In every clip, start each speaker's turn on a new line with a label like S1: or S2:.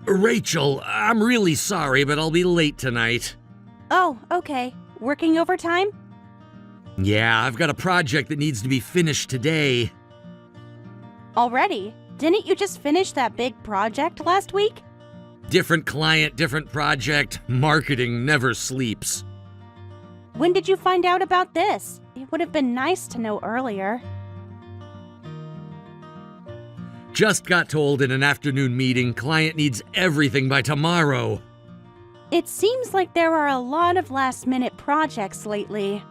S1: Rachel, I'm really sorry, but I'll be late tonight.
S2: Oh, okay. Working overtime?
S1: Yeah, I've got a project that needs to be finished today.
S2: Already? Didn't you just finish that big project last week?
S1: Different client, different project. Marketing never sleeps.
S2: When did you find out about this? It would have been nice to know earlier.
S1: Just got told in an afternoon meeting, client needs everything by tomorrow.
S2: It seems like there are a lot of last-minute projects lately.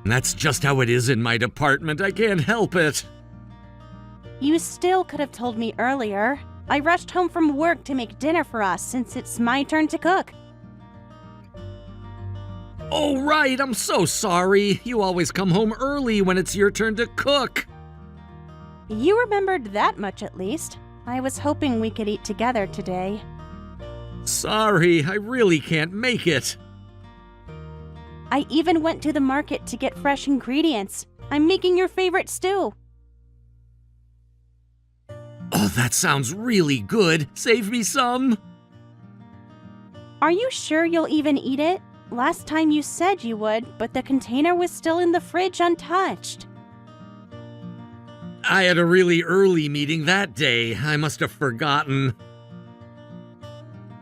S1: That's just how it is in my department. I can't help it.
S2: You still could have told me earlier. I rushed home from work to make dinner for us since it's my turn to cook.
S1: Oh, right, I'm so sorry. You always come home early when it's your turn to cook.
S2: You remembered that much at least. I was hoping we could eat together today.
S1: Sorry, I really can't make it.
S2: I even went to the market to get fresh ingredients. I'm making your favorite stew.
S1: Oh, that sounds really good. Save me some.
S2: Are you sure you'll even eat it? Last time you said you would, but the container was still in the fridge untouched.
S1: I had a really early meeting that day. I must have forgotten.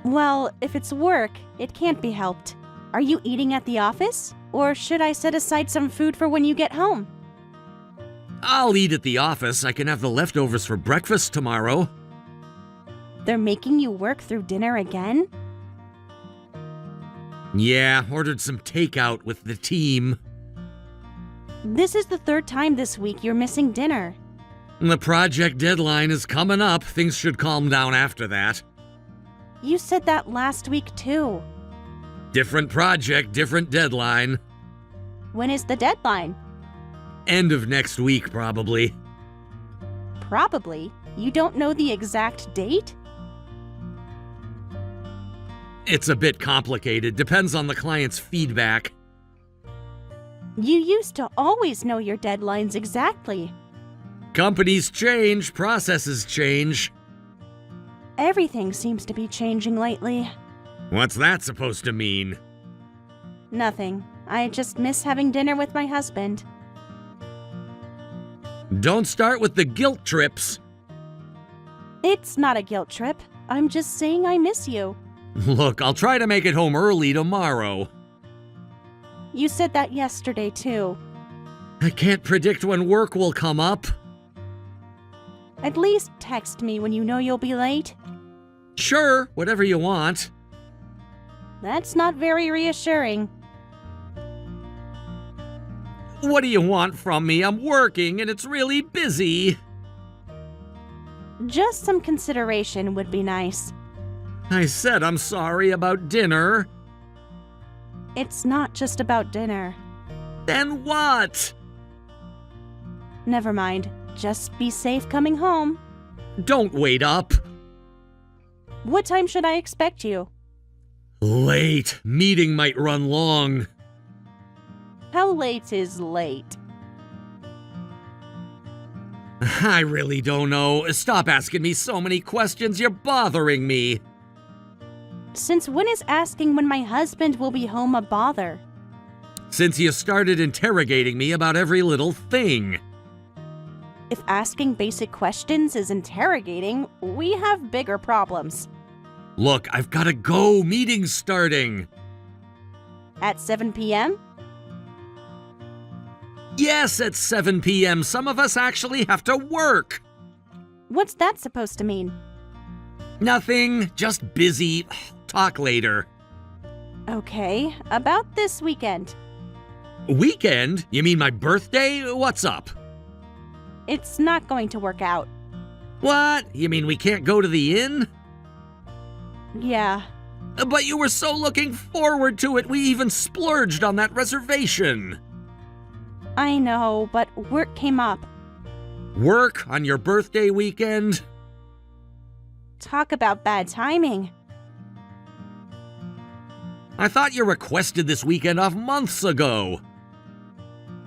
S2: Well, if it's work, it can't be helped. Are you eating at the office? Or should I set aside some food for when you get home?
S1: I'll eat at the office. I can have the leftovers for breakfast tomorrow.
S2: They're making you work through dinner again?
S1: Yeah, ordered some takeout with the team.
S2: This is the third time this week you're missing dinner.
S1: The project deadline is coming up. Things should calm down after that.
S2: You said that last week too.
S1: Different project, different deadline.
S2: When is the deadline?
S1: End of next week, probably.
S2: Probably. You don't know the exact date?
S1: It's a bit complicated. Depends on the client's feedback.
S2: You used to always know your deadlines exactly.
S1: Companies change, processes change.
S2: Everything seems to be changing lately.
S1: What's that supposed to mean?
S2: Nothing. I just miss having dinner with my husband.
S1: Don't start with the guilt trips.
S2: It's not a guilt trip. I'm just saying I miss you.
S1: Look, I'll try to make it home early tomorrow.
S2: You said that yesterday too.
S1: I can't predict when work will come up.
S2: At least text me when you know you'll be late.
S1: Sure, whatever you want.
S2: That's not very reassuring.
S1: What do you want from me? I'm working and it's really busy.
S2: Just some consideration would be nice.
S1: I said I'm sorry about dinner.
S2: It's not just about dinner.
S1: Then what?
S2: Never mind. Just be safe coming home.
S1: Don't wait up.
S2: What time should I expect you?
S1: Late. Meeting might run long.
S2: How late is late?
S1: I really don't know. Stop asking me so many questions. You're bothering me.
S2: Since when is asking when my husband will be home a bother?
S1: Since you started interrogating me about every little thing.
S2: If asking basic questions is interrogating, we have bigger problems.
S1: Look, I've gotta go. Meeting's starting.
S2: At 7 p.m.?
S1: Yes, at 7 p.m. Some of us actually have to work.
S2: What's that supposed to mean?
S1: Nothing. Just busy. Talk later.
S2: Okay, about this weekend.
S1: Weekend? You mean my birthday? What's up?
S2: It's not going to work out.
S1: What? You mean we can't go to the inn?
S2: Yeah.
S1: But you were so looking forward to it, we even splurged on that reservation.
S2: I know, but work came up.
S1: Work on your birthday weekend?
S2: Talk about bad timing.
S1: I thought you requested this weekend off months ago.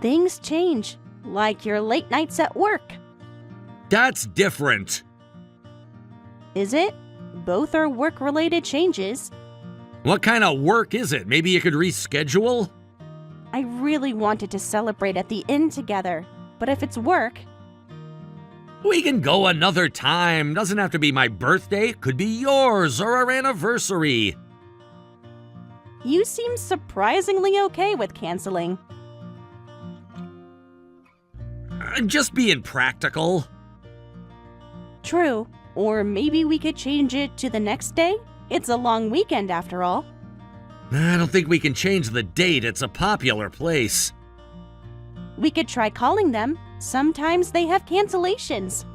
S2: Things change, like your late nights at work.
S1: That's different.
S2: Is it? Both are work-related changes.
S1: What kind of work is it? Maybe you could reschedule?
S2: I really wanted to celebrate at the inn together, but if it's work,
S1: We can go another time. Doesn't have to be my birthday. Could be yours or our anniversary.
S2: you seem surprisingly okay with canceling.
S1: Just being practical.
S2: True, or maybe we could change it to the next day? It's a long weekend after all.
S1: I don't think we can change the date. It's a popular place.
S2: We could try calling them. Sometimes they have cancellations.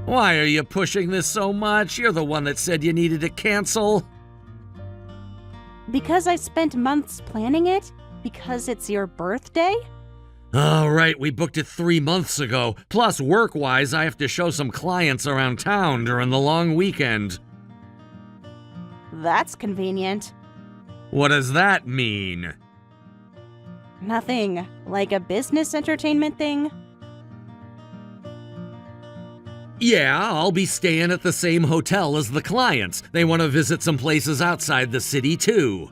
S1: Why are you pushing this so much? You're the one that said you needed to cancel.
S2: Because I spent months planning it? Because it's your birthday?
S1: All right, we booked it 3 months ago. Plus, work-wise, I have to show some clients around town during the long weekend.
S2: That's convenient.
S1: What does that mean?
S2: Nothing. Like a business entertainment thing?
S1: Yeah, I'll be staying at the same hotel as the clients. They want to visit some places outside the city, too.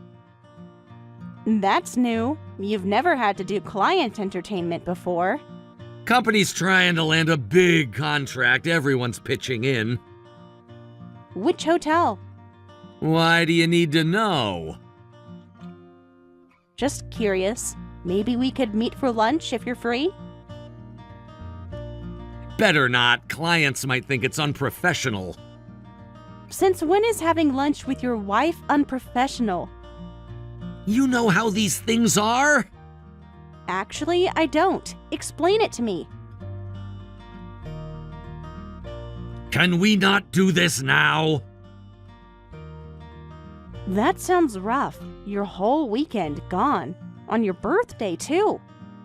S2: That's new. You've never had to do client entertainment before.
S1: Company's trying to land a big contract. Everyone's pitching in.
S2: Which hotel?
S1: Why do you need to know?
S2: Just curious. Maybe we could meet for lunch if you're free?
S1: Better not. Clients might think it's unprofessional.
S2: Since when is having lunch with your wife unprofessional?
S1: You know how these things are?
S2: Actually, I don't. Explain it to me.
S1: Can we not do this now?
S2: That sounds rough. Your whole weekend gone. On your birthday, too.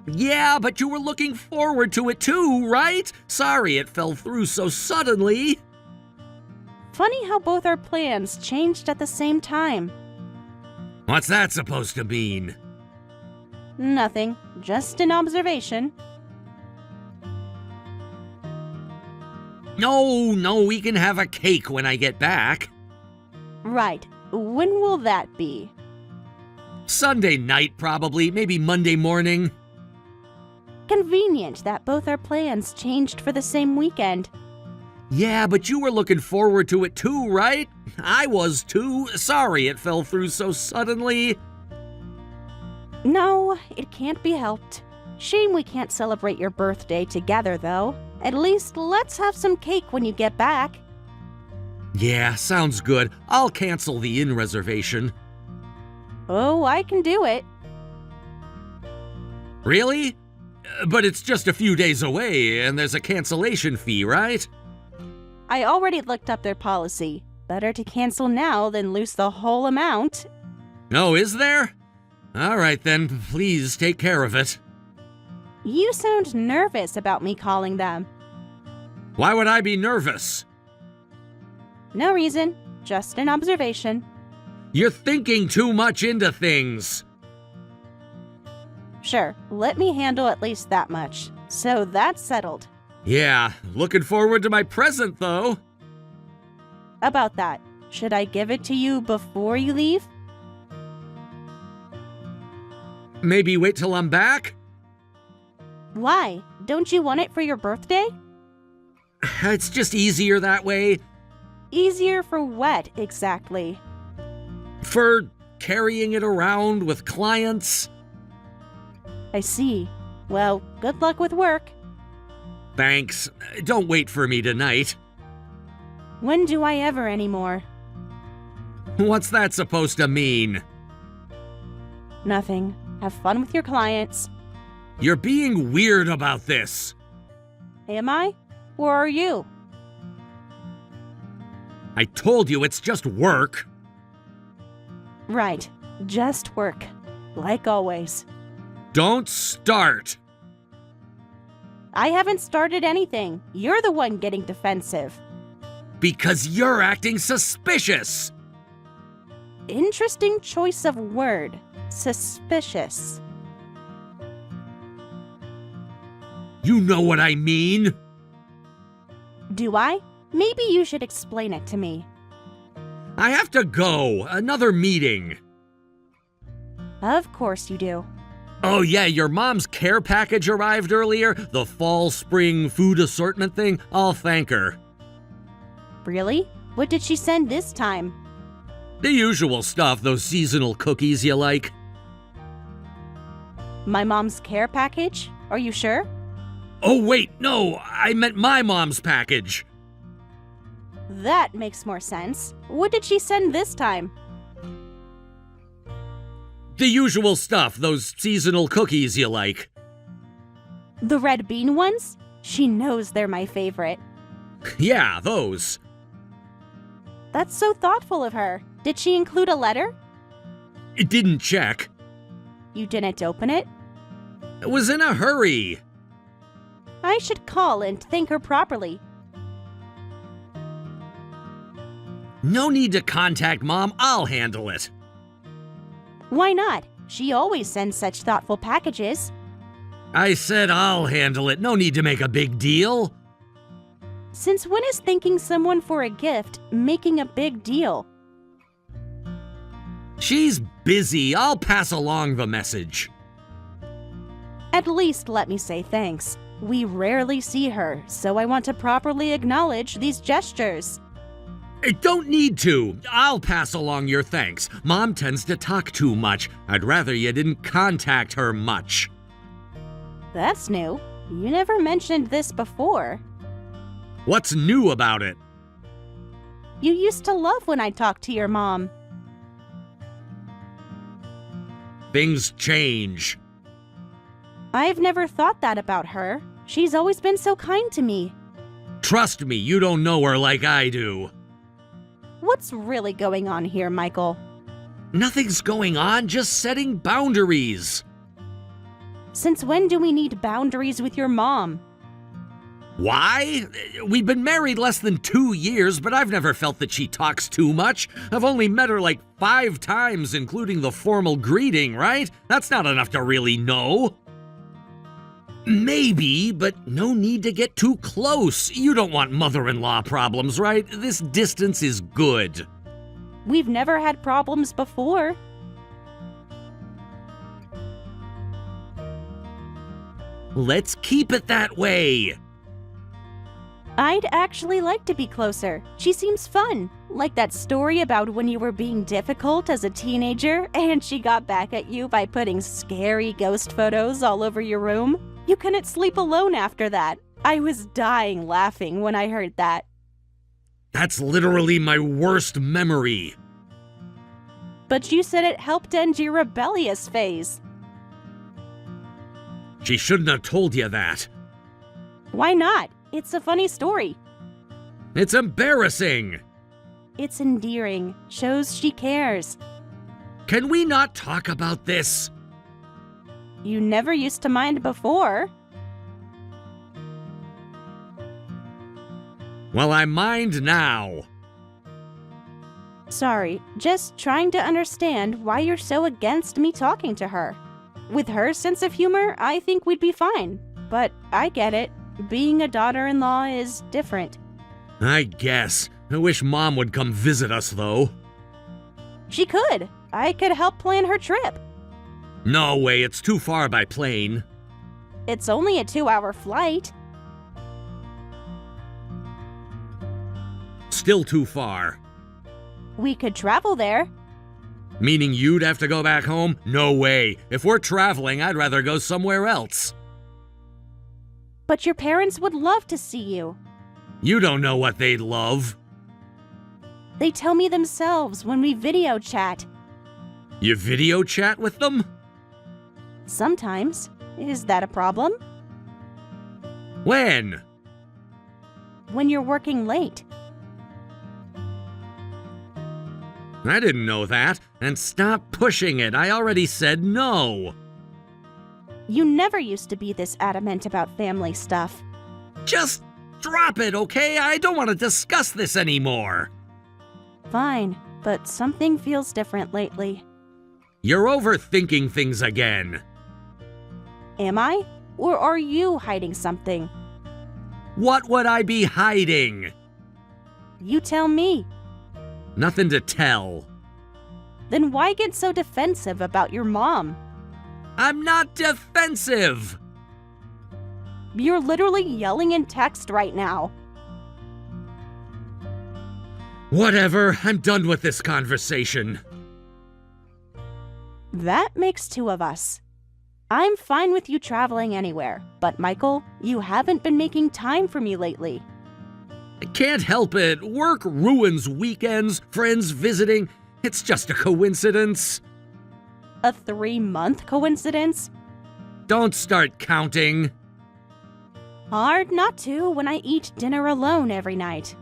S1: Yeah, but you were looking forward to it too, right? Sorry it fell through so suddenly.
S2: Funny how both our plans changed at the same time.
S1: What's that supposed to mean?
S2: Nothing. Just an observation.
S1: No, we can have a cake when I get back.
S2: Right. When will that be?
S1: Sunday night, probably, maybe Monday morning.
S2: Convenient that both our plans changed for the same weekend.
S1: Yeah, but you were looking forward to it too, right? I was too. Sorry it fell through so suddenly.
S2: No, it can't be helped. Shame we can't celebrate your birthday together, though. At least let's have some cake when you get back.
S1: Yeah, sounds good. I'll cancel the inn reservation.
S2: Oh, I can do it.
S1: Really? But it's just a few days away, and there's a cancellation fee, right?
S2: I already looked up their policy. Better to cancel now than lose the whole amount.
S1: Oh, is there? All right then, please take care of it.
S2: You sound nervous about me calling them.
S1: Why would I be nervous?
S2: No reason, just an observation.
S1: You're thinking too much into things.
S2: Sure, let me handle at least that much. So that's settled.
S1: Yeah, looking forward to my present, though.
S2: About that, should I give it to you before you leave?
S1: Maybe wait till I'm back?
S2: Why? Don't you want it for your birthday?
S1: It's just easier that way.
S2: Easier for what, exactly?
S1: For carrying it around with clients.
S2: I see. Well, good luck with work.
S1: Thanks. Don't wait for me tonight.
S2: When do I ever anymore?
S1: What's that supposed to mean?
S2: Nothing. Have fun with your clients.
S1: You're being weird about this.
S2: Am I? Or are you?
S1: I told you it's just work.
S2: Right. Just work. Like always.
S1: Don't start.
S2: I haven't started anything. You're the one getting defensive.
S1: Because you're acting suspicious.
S2: Interesting choice of word. Suspicious.
S1: You know what I mean?
S2: Do I? Maybe you should explain it to me.
S1: I have to go. Another meeting.
S2: Of course you do.
S1: Oh yeah, your mom's care package arrived earlier. The fall-spring food assortment thing. I'll thank her.
S2: Really? What did she send this time?
S1: The usual stuff, those seasonal cookies you like.
S2: My mom's care package? Are you sure?
S1: Oh wait, no, I meant my mom's package.
S2: That makes more sense. What did she send this time?
S1: The usual stuff, those seasonal cookies you like.
S2: The red bean ones? She knows they're my favorite.
S1: Yeah, those.
S2: That's so thoughtful of her. Did she include a letter?
S1: It didn't check.
S2: You didn't open it?
S1: It was in a hurry.
S2: I should call and thank her properly.
S1: No need to contact Mom, I'll handle it.
S2: Why not? She always sends such thoughtful packages.
S1: I said I'll handle it, no need to make a big deal.
S2: Since when is thanking someone for a gift making a big deal?
S1: She's busy, I'll pass along the message.
S2: At least let me say thanks. We rarely see her, so I want to properly acknowledge these gestures.
S1: I don't need to. I'll pass along your thanks. Mom tends to talk too much. I'd rather you didn't contact her much.
S2: That's new. You never mentioned this before.
S1: What's new about it?
S2: You used to love when I talked to your mom.
S1: Things change.
S2: I've never thought that about her. She's always been so kind to me.
S1: Trust me, you don't know her like I do.
S2: What's really going on here, Michael?
S1: Nothing's going on, just setting boundaries.
S2: Since when do we need boundaries with your mom?
S1: Why? We've been married less than 2 years, but I've never felt that she talks too much. I've only met her like 5 times, including the formal greeting, right? That's not enough to really know. Maybe, but no need to get too close. You don't want mother-in-law problems, right? This distance is good.
S2: We've never had problems before.
S1: Let's keep it that way.
S2: I'd actually like to be closer. She seems fun. Like that story about when you were being difficult as a teenager and she got back at you by putting scary ghost photos all over your room. You couldn't sleep alone after that. I was dying laughing when I heard that.
S1: That's literally my worst memory.
S2: But you said it helped end your rebellious phase.
S1: She shouldn't have told you that.
S2: Why not? It's a funny story.
S1: It's embarrassing.
S2: It's endearing. Shows she cares.
S1: Can we not talk about this?
S2: You never used to mind before.
S1: Well, I mind now.
S2: Sorry, just trying to understand why you're so against me talking to her. With her sense of humor, I think we'd be fine. But I get it. Being a daughter-in-law is different.
S1: I guess. I wish Mom would come visit us, though.
S2: She could. I could help plan her trip.
S1: No way, it's too far by plane.
S2: It's only a 2-hour flight.
S1: Still too far.
S2: We could travel there.
S1: Meaning you'd have to go back home? No way. If we're traveling, I'd rather go somewhere else.
S2: But your parents would love to see you.
S1: You don't know what they'd love.
S2: They tell me themselves when we video chat.
S1: You video chat with them?
S2: Sometimes. Is that a problem?
S1: When?
S2: When you're working late.
S1: I didn't know that. And stop pushing it. I already said no.
S2: You never used to be this adamant about family stuff.
S1: Just drop it, okay? I don't want to discuss this anymore.
S2: Fine, but something feels different lately.
S1: You're overthinking things again.
S2: Am I? Or are you hiding something?
S1: What would I be hiding?
S2: You tell me.
S1: Nothing to tell.
S2: Then why get so defensive about your mom?
S1: I'm not defensive!
S2: You're literally yelling in text right now.
S1: Whatever, I'm done with this conversation.
S2: That makes two of us. I'm fine with you traveling anywhere, but Michael, you haven't been making time for me lately.
S1: I can't help it. Work ruins weekends, friends visiting. It's just a coincidence.
S2: A 3-month coincidence?
S1: Don't start counting.
S2: Hard not to when I eat dinner alone every night.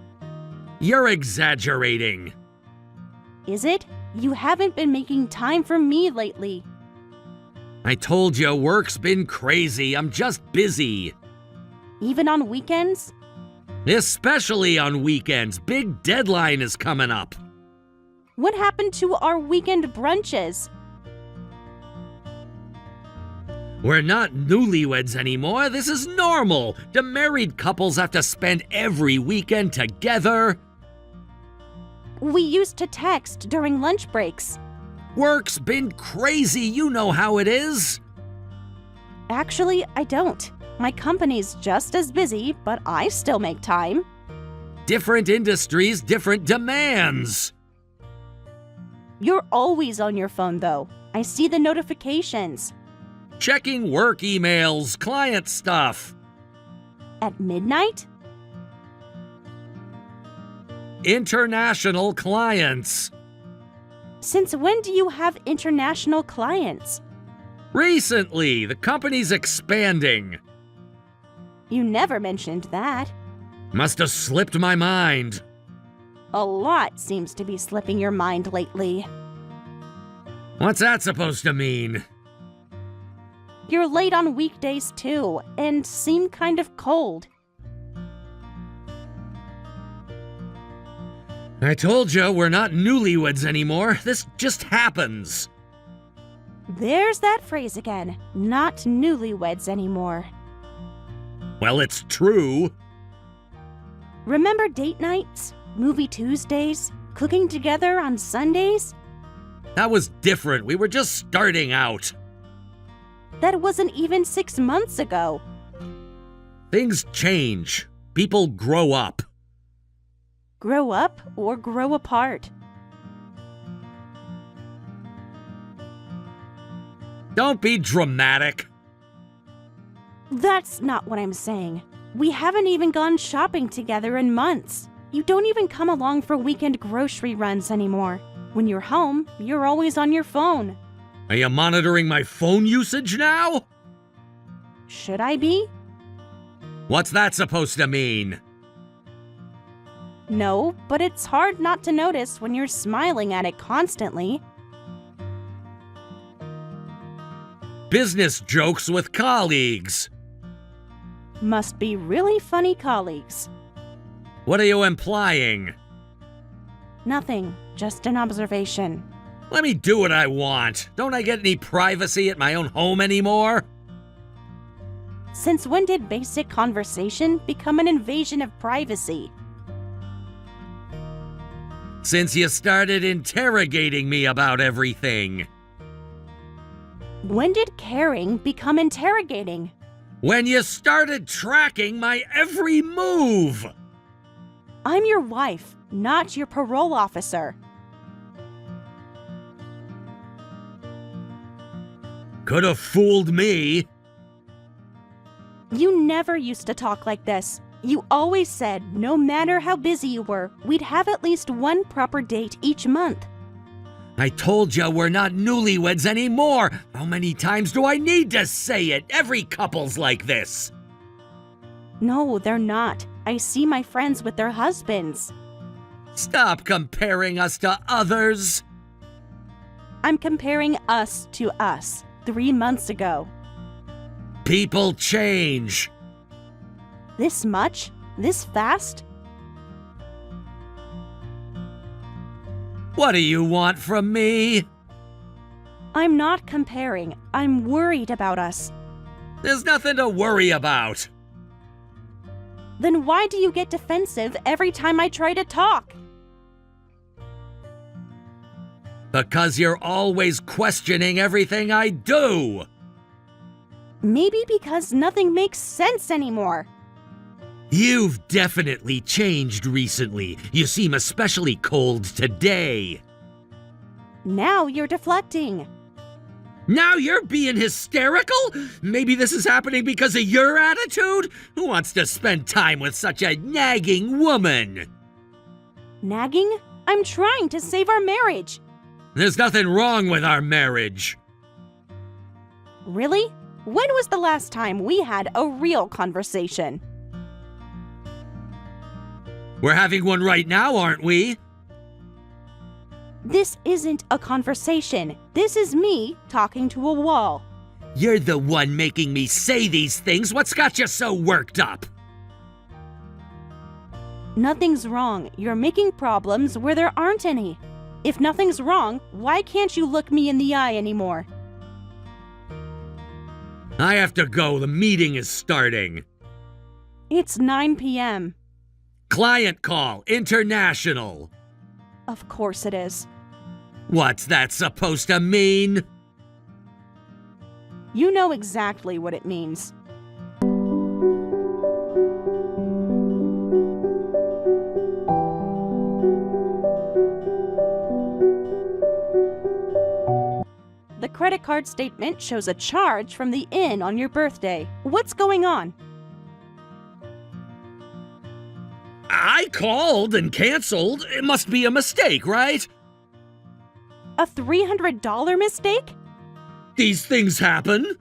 S1: You're exaggerating.
S2: Is it? You haven't been making time for me lately.
S1: I told you, work's been crazy. I'm just busy.
S2: Even on weekends?
S1: Especially on weekends. Big deadline is coming up.
S2: What happened to our weekend brunches?
S1: We're not newlyweds anymore. This is normal. The married couples have to spend every weekend together.
S2: We used to text during lunch breaks.
S1: Work's been crazy. You know how it is.
S2: Actually, I don't. My company's just as busy, but I still make time.
S1: Different industries, different demands.
S2: You're always on your phone, though. I see the notifications.
S1: Checking work emails, client stuff.
S2: At midnight?
S1: International clients.
S2: Since when do you have international clients?
S1: Recently, the company's expanding.
S2: You never mentioned that.
S1: Must have slipped my mind.
S2: A lot seems to be slipping your mind lately.
S1: What's that supposed to mean?
S2: You're late on weekdays too, and seem kind of cold.
S1: I told you, we're not newlyweds anymore. This just happens.
S2: There's that phrase again. Not newlyweds anymore.
S1: Well, it's true.
S2: Remember date nights, movie Tuesdays, cooking together on Sundays?
S1: That was different. We were just starting out.
S2: That wasn't even 6 months ago.
S1: Things change. People grow up.
S2: Grow up or grow apart?
S1: Don't be dramatic.
S2: That's not what I'm saying. We haven't even gone shopping together in months. You don't even come along for weekend grocery runs anymore. When you're home, you're always on your phone.
S1: Are you monitoring my phone usage now?
S2: Should I be?
S1: What's that supposed to mean?
S2: No, but it's hard not to notice when you're smiling at it constantly.
S1: Business jokes with colleagues.
S2: Must be really funny colleagues.
S1: What are you implying?
S2: Nothing, just an observation.
S1: Let me do what I want. Don't I get any privacy at my own home anymore?
S2: Since when did basic conversation become an invasion of privacy?
S1: Since you started interrogating me about everything.
S2: When did caring become interrogating?
S1: When you started tracking my every move.
S2: I'm your wife, not your parole officer.
S1: Could have fooled me.
S2: You never used to talk like this. You always said no matter how busy you were, we'd have at least one proper date each month.
S1: I told you we're not newlyweds anymore. How many times do I need to say it? Every couple's like this.
S2: No, they're not. I see my friends with their husbands.
S1: Stop comparing us to others.
S2: I'm comparing us to us 3 months ago.
S1: People change.
S2: This much? This fast?
S1: What do you want from me?
S2: I'm not comparing. I'm worried about us.
S1: There's nothing to worry about.
S2: Then why do you get defensive every time I try to talk?
S1: Because you're always questioning everything I do.
S2: Maybe because nothing makes sense anymore.
S1: You've definitely changed recently. You seem especially cold today.
S2: Now you're deflecting.
S1: Now you're being hysterical? Maybe this is happening because of your attitude? Who wants to spend time with such a nagging woman?
S2: Nagging? I'm trying to save our marriage.
S1: There's nothing wrong with our marriage.
S2: Really? When was the last time we had a real conversation?
S1: We're having one right now, aren't we?
S2: This isn't a conversation. This is me talking to a wall.
S1: You're the one making me say these things. What's got you so worked up?
S2: Nothing's wrong. You're making problems where there aren't any. If nothing's wrong, why can't you look me in the eye anymore?
S1: I have to go. The meeting is starting.
S2: It's 9 p.m.
S1: Client call. International.
S2: Of course it is.
S1: What's that supposed to mean?
S2: You know exactly what it means. The credit card statement shows a charge from the inn on your birthday. What's going on?
S1: I called and canceled. It must be a mistake, right?
S2: A $300 mistake?
S1: These things happen.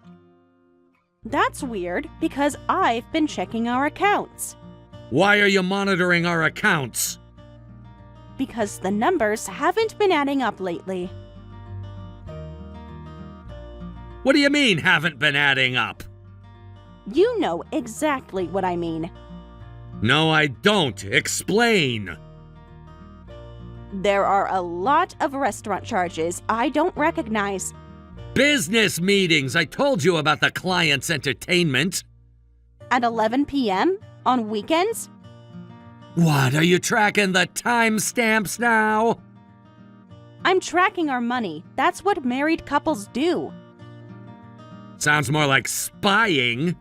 S2: That's weird because I've been checking our accounts.
S1: Why are you monitoring our accounts?
S2: Because the numbers haven't been adding up lately.
S1: What do you mean, haven't been adding up?
S2: You know exactly what I mean.
S1: No, I don't. Explain.
S2: There are a lot of restaurant charges I don't recognize.
S1: Business meetings. I told you about the client's entertainment.
S2: At 11 p.m. on weekends?
S1: What, are you tracking the timestamps now?
S2: I'm tracking our money. That's what married couples do.
S1: Sounds more like spying.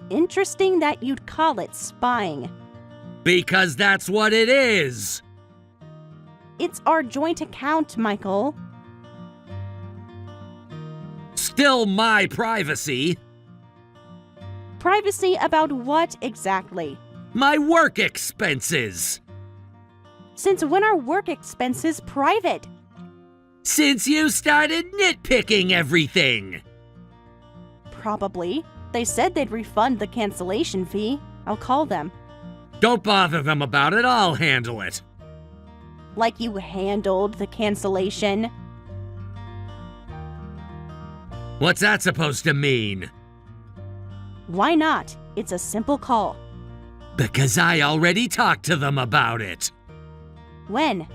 S2: Interesting that you'd call it spying.
S1: Because that's what it is.
S2: It's our joint account, Michael.
S1: Still my privacy.
S2: Privacy about what exactly?
S1: My work expenses.
S2: Since when are work expenses private?
S1: Since you started nitpicking everything.
S2: Probably. They said they'd refund the cancellation fee. I'll call them.
S1: Don't bother them about it. I'll handle it.
S2: Like you handled the cancellation.
S1: What's that supposed to mean?
S2: Why not? It's a simple call.
S1: Because I already talked to them about it.
S2: When?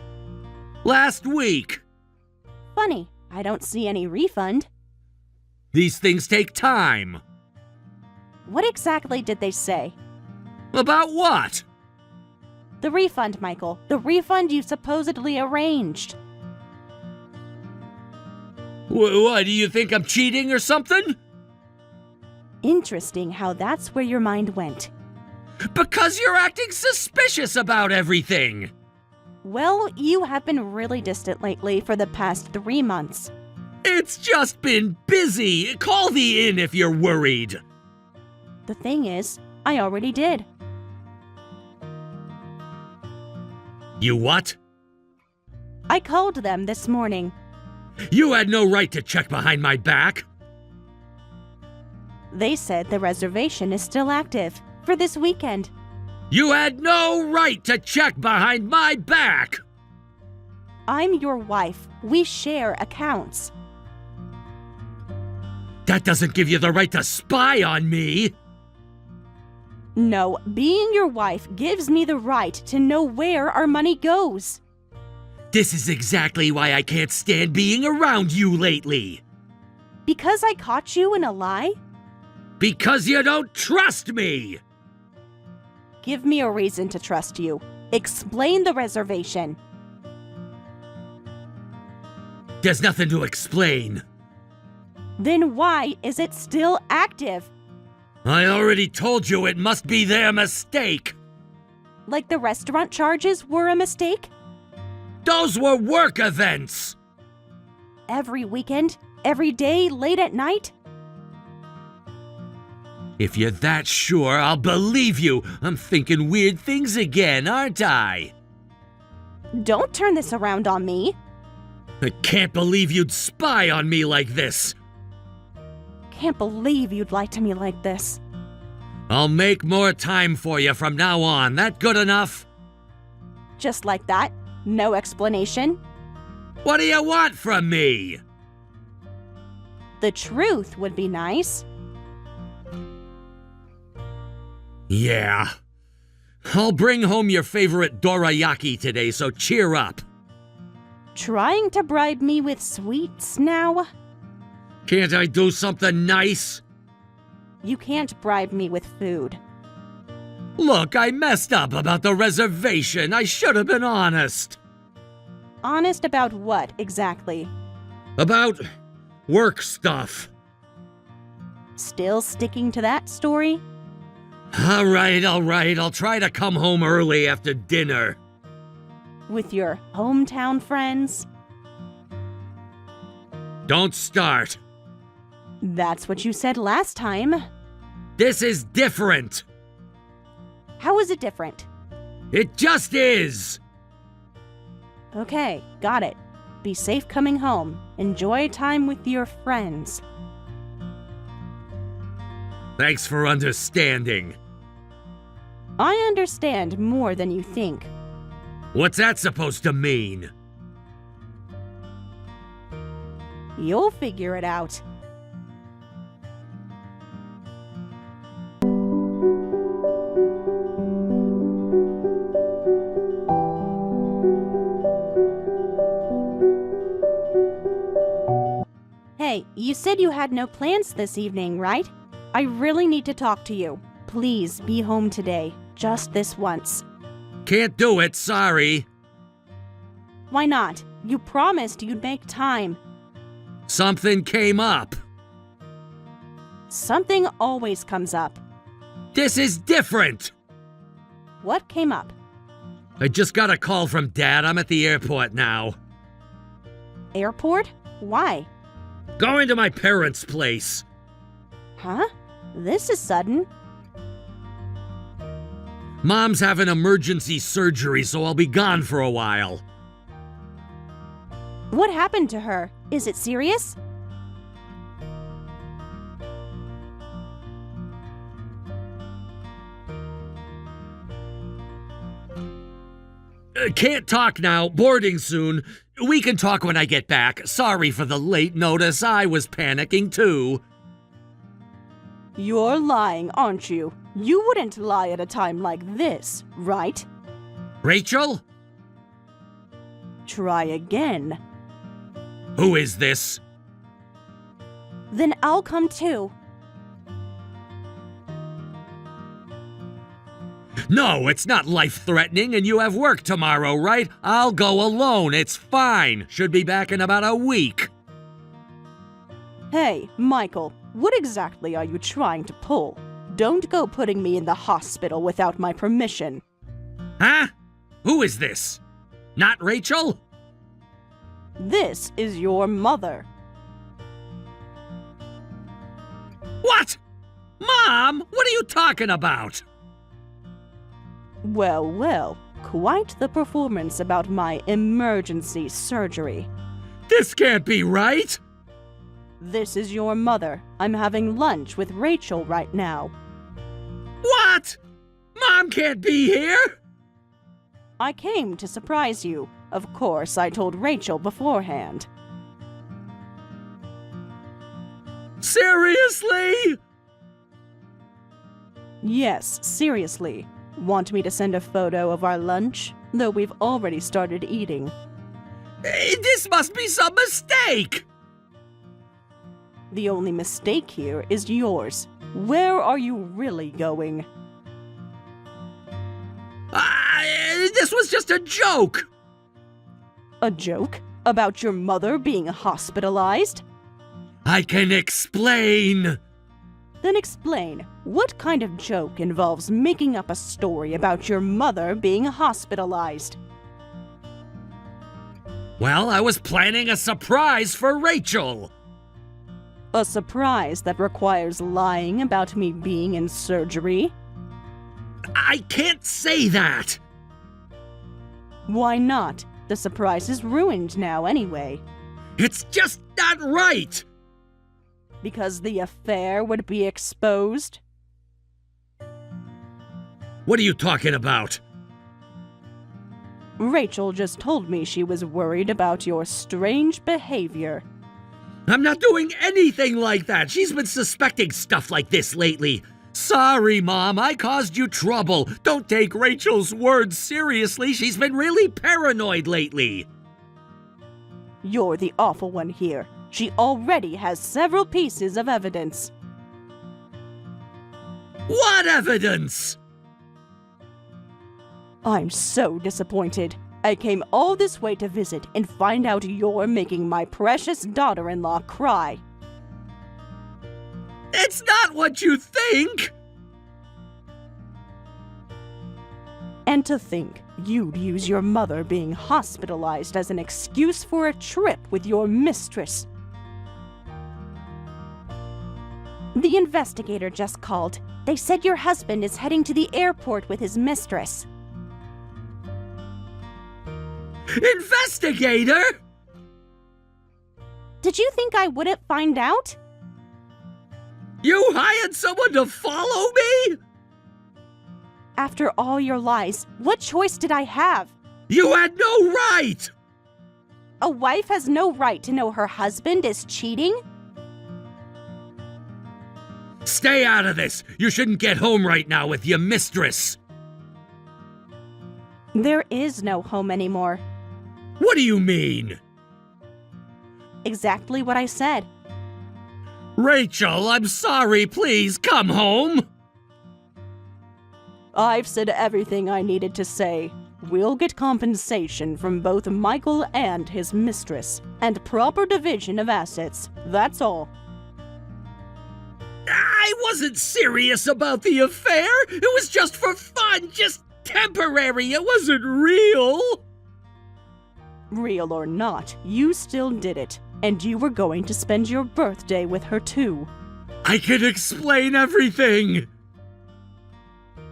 S1: Last week.
S2: Funny, I don't see any refund.
S1: These things take time.
S2: What exactly did they say?
S1: About what?
S2: The refund, Michael. The refund you supposedly arranged.
S1: What, do you think I'm cheating or something?
S2: Interesting how that's where your mind went.
S1: Because you're acting suspicious about everything.
S2: Well, you have been really distant lately for the past 3 months.
S1: It's just been busy. Call the inn if you're worried.
S2: The thing is, I already did.
S1: You what?
S2: I called them this morning.
S1: You had no right to check behind my back.
S2: They said the reservation is still active for this weekend.
S1: You had no right to check behind my back.
S2: I'm your wife. We share accounts.
S1: That doesn't give you the right to spy on me.
S2: No, being your wife gives me the right to know where our money goes.
S1: This is exactly why I can't stand being around you lately.
S2: Because I caught you in a lie?
S1: Because you don't trust me.
S2: give me a reason to trust you. Explain the reservation.
S1: There's nothing to explain.
S2: Then why is it still active?
S1: I already told you it must be their mistake.
S2: Like the restaurant charges were a mistake?
S1: Those were work events.
S2: Every weekend? Every day, late at night?
S1: If you're that sure, I'll believe you. I'm thinking weird things again, aren't I?
S2: Don't turn this around on me.
S1: I can't believe you'd spy on me like this.
S2: Can't believe you'd lie to me like this.
S1: I'll make more time for you from now on. That good enough?
S2: Just like that? No explanation?
S1: What do you want from me?
S2: The truth would be nice.
S1: Yeah. I'll bring home your favorite dorayaki today, so cheer up.
S2: Trying to bribe me with sweets now?
S1: Can't I do something nice?
S2: You can't bribe me with food.
S1: Look, I messed up about the reservation. I should have been honest.
S2: Honest about what, exactly?
S1: About work stuff.
S2: Still sticking to that story?
S1: All right. I'll try to come home early after dinner.
S2: With your hometown friends?
S1: Don't start.
S2: That's what you said last time.
S1: This is different.
S2: How is it different?
S1: It just is.
S2: Okay, got it. Be safe coming home. Enjoy time with your friends.
S1: Thanks for understanding.
S2: I understand more than you think.
S1: What's that supposed to mean?
S2: You'll figure it out. Hey, you said you had no plans this evening, right? I really need to talk to you. Please be home today, just this once.
S1: Can't do it, sorry.
S2: Why not? You promised you'd make time.
S1: Something came up.
S2: Something always comes up.
S1: This is different.
S2: What came up?
S1: I just got a call from Dad. I'm at the airport now.
S2: Airport? Why?
S1: Going to my parents' place.
S2: Huh? This is sudden.
S1: Mom's having emergency surgery, so I'll be gone for a while.
S2: What happened to her? Is it serious?
S1: Can't talk now. Boarding soon. We can talk when I get back. Sorry for the late notice. I was panicking too.
S2: You're lying, aren't you? You wouldn't lie at a time like this, right?
S1: Rachel?
S2: Try again.
S1: Who is this?
S2: Then I'll come too.
S1: No, it's not life-threatening, and you have work tomorrow, right? I'll go alone. It's fine. Should be back in about a week.
S2: Hey, Michael, what exactly are you trying to pull? Don't go putting me in the hospital without my permission.
S1: Huh? Who is this? Not Rachel?
S2: This is your mother.
S1: What? Mom, what are you talking about?
S2: Well, well, quite the performance about my emergency surgery.
S1: This can't be right.
S2: This is your mother. I'm having lunch with Rachel right now.
S1: What? Mom can't be here?
S2: I came to surprise you. Of course, I told Rachel beforehand.
S1: Seriously?
S2: Yes, seriously. Want me to send a photo of our lunch? Though we've already started eating.
S1: This must be some mistake.
S2: The only mistake here is yours. Where are you really going?
S1: This was just a joke!
S2: A joke? About your mother being hospitalized?
S1: I can explain!
S2: Then explain, what kind of joke involves making up a story about your mother being hospitalized?
S1: Well, I was planning a surprise for Rachel!
S2: A surprise that requires lying about me being in surgery?
S1: I can't say that!
S2: Why not? The surprise is ruined now anyway.
S1: It's just not right!
S2: Because the affair would be exposed?
S1: What are you talking about?
S2: Rachel just told me she was worried about your strange behavior.
S1: I'm not doing anything like that. She's been suspecting stuff like this lately. Sorry, Mom, I caused you trouble. Don't take Rachel's words seriously. She's been really paranoid lately.
S2: You're the awful one here. She already has several pieces of evidence.
S1: What evidence?
S2: I'm so disappointed. I came all this way to visit and find out you're making my precious daughter-in-law cry.
S1: It's not what you think!
S2: And to think you'd use your mother being hospitalized as an excuse for a trip with your mistress. The investigator just called. They said your husband is heading to the airport with his mistress.
S1: Investigator?
S2: Did you think I wouldn't find out?
S1: You hired someone to follow me?
S2: After all your lies, what choice did I have?
S1: You had no right!
S2: A wife has no right to know her husband is cheating?
S1: Stay out of this! You shouldn't get home right now with your mistress!
S2: There is no home anymore.
S1: What do you mean?
S2: Exactly what I said.
S1: Rachel, I'm sorry, please come home!
S2: I've said everything I needed to say. We'll get compensation from both Michael and his mistress, and proper division of assets. That's all.
S1: I wasn't serious about the affair! It was just for fun, just temporary, it wasn't real!
S2: Real or not, you still did it, and you were going to spend your birthday with her too.
S1: I can explain everything!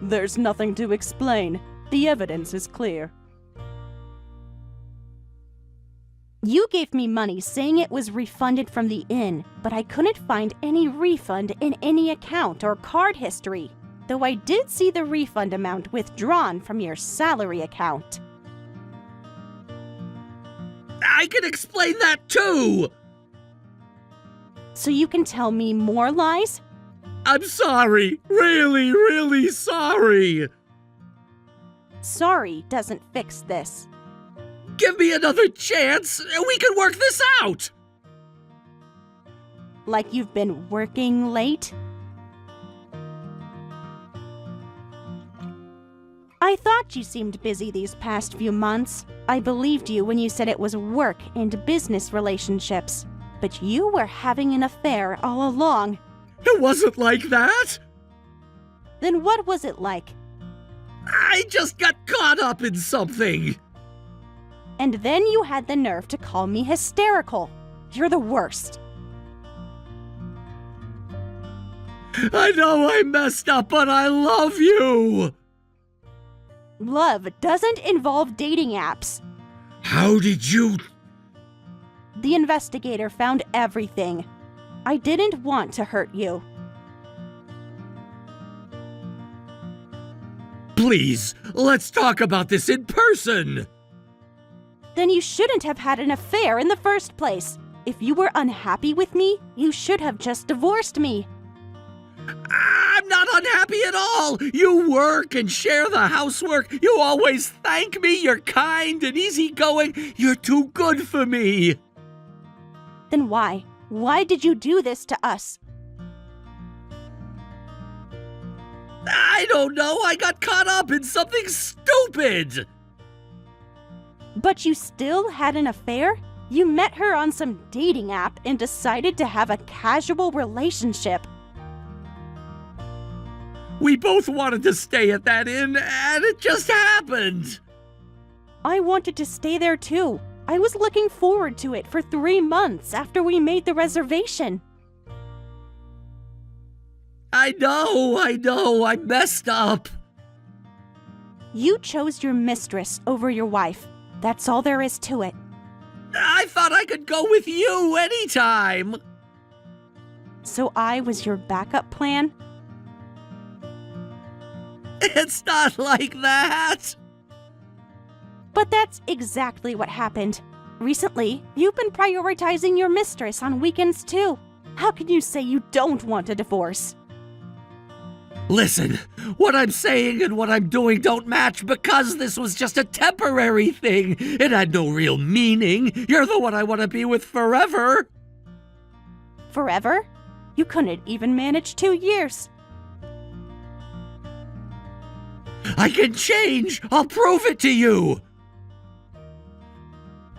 S2: There's nothing to explain. The evidence is clear. You gave me money saying it was refunded from the inn, but I couldn't find any refund in any account or card history, though I did see the refund amount withdrawn from your salary account.
S1: I can explain that too!
S2: So you can tell me more lies?
S1: I'm sorry, really, really sorry!
S2: Sorry doesn't fix this.
S1: Give me another chance, we can work this out!
S2: Like you've been working late? I thought you seemed busy these past few months. I believed you when you said it was work and business relationships. But you were having an affair all along.
S1: It wasn't like that!
S2: Then what was it like?
S1: I just got caught up in something!
S2: And then you had the nerve to call me hysterical. You're the worst.
S1: I know I messed up, but I love you!
S2: Love doesn't involve dating apps.
S1: How did you...
S2: The investigator found everything. I didn't want to hurt you.
S1: Please, let's talk about this in person!
S2: Then you shouldn't have had an affair in the first place. If you were unhappy with me, you should have just divorced me.
S1: I'm not unhappy at all! You work and share the housework. You always thank me. You're kind and easygoing. You're too good for me.
S2: Then why? Why did you do this to us?
S1: I don't know. I got caught up in something stupid.
S2: But you still had an affair? You met her on some dating app and decided to have a casual relationship.
S1: We both wanted to stay at that inn, and it just happened.
S2: I wanted to stay there too. I was looking forward to it for 3 months after we made the reservation.
S1: I know, I messed up.
S2: You chose your mistress over your wife. That's all there is to it.
S1: I thought I could go with you anytime.
S2: So I was your backup plan?
S1: It's not like that.
S2: But that's exactly what happened. Recently, you've been prioritizing your mistress on weekends too. How can you say you don't want a divorce?
S1: Listen, what I'm saying and what I'm doing don't match because this was just a temporary thing. It had no real meaning. You're the one I want to be with forever.
S2: Forever? You couldn't even manage 2 years.
S1: I can change. I'll prove it to you.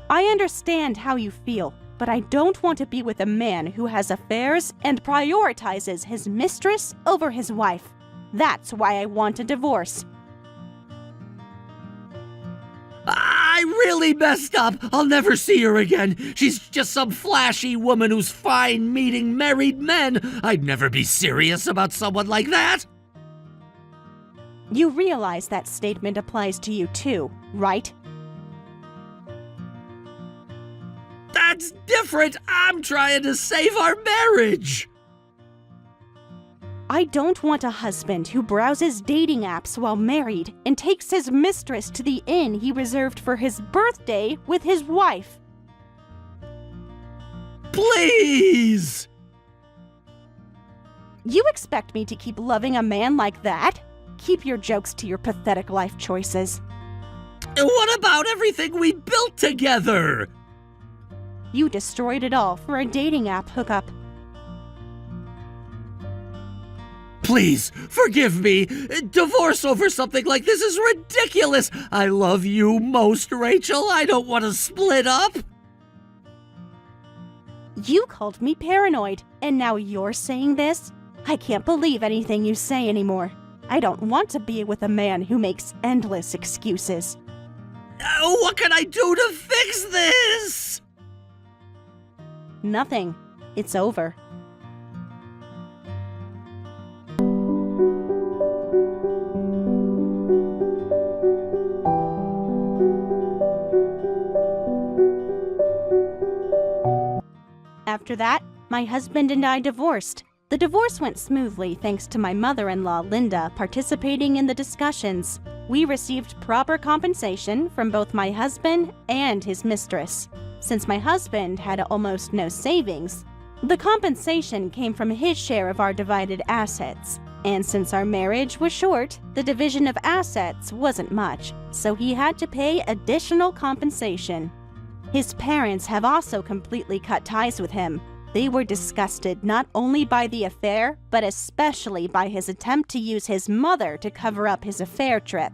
S2: I understand how you feel, but I don't want to be with a man who has affairs and prioritizes his mistress over his wife. That's why I want a divorce.
S1: I really messed up. I'll never see her again. She's just some flashy woman who's fine meeting married men. I'd never be serious about someone like that.
S2: You realize that statement applies to you too, right?
S1: That's different. I'm trying to save our marriage.
S2: I don't want a husband who browses dating apps while married and takes his mistress to the inn he reserved for his birthday with his wife.
S1: Please!
S2: You expect me to keep loving a man like that? Keep your jokes to your pathetic life choices.
S1: What about everything we built together?
S2: You destroyed it all for a dating app hookup.
S1: Please, forgive me. Divorce over something like this is ridiculous. I love you most, Rachel. I don't want to split up.
S2: You called me paranoid, and now you're saying this? I can't believe anything you say anymore. I don't want to be with a man who makes endless excuses.
S1: What can I do to fix this?
S2: Nothing. It's over. After that, my husband and I divorced. The divorce went smoothly thanks to my mother-in-law, Linda, participating in the discussions. We received proper compensation from both my husband and his mistress. Since my husband had almost no savings, the compensation came from his share of our divided assets. And since our marriage was short, the division of assets wasn't much, so he had to pay additional compensation. His parents have also completely cut ties with him. They were disgusted not only by the affair, but especially by his attempt to use his mother to cover up his affair trip.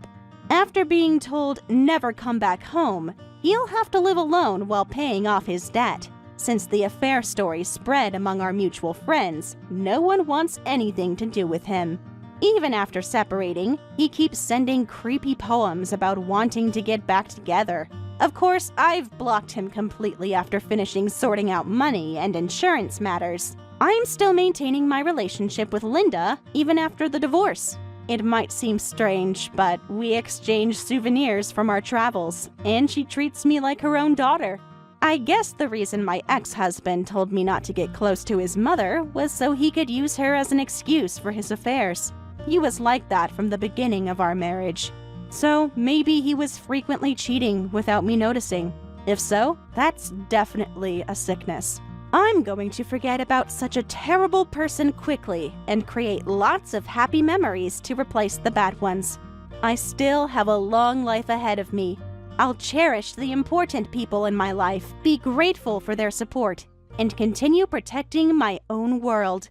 S2: After being told never come back home, he'll have to live alone while paying off his debt. Since the affair story spread among our mutual friends, no one wants anything to do with him. Even after separating, he keeps sending creepy poems about wanting to get back together. Of course, I've blocked him completely after finishing sorting out money and insurance matters. I'm still maintaining my relationship with Linda even after the divorce. It might seem strange, but we exchange souvenirs from our travels, and she treats me like her own daughter. I guess the reason my ex-husband told me not to get close to his mother was so he could use her as an excuse for his affairs. He was like that from the beginning of our marriage. So maybe he was frequently cheating without me noticing. If so, that's definitely a sickness. I'm going to forget about such a terrible person quickly and create lots of happy memories to replace the bad ones. I still have a long life ahead of me. I'll cherish the important people in my life, be grateful for their support, and continue protecting my own world.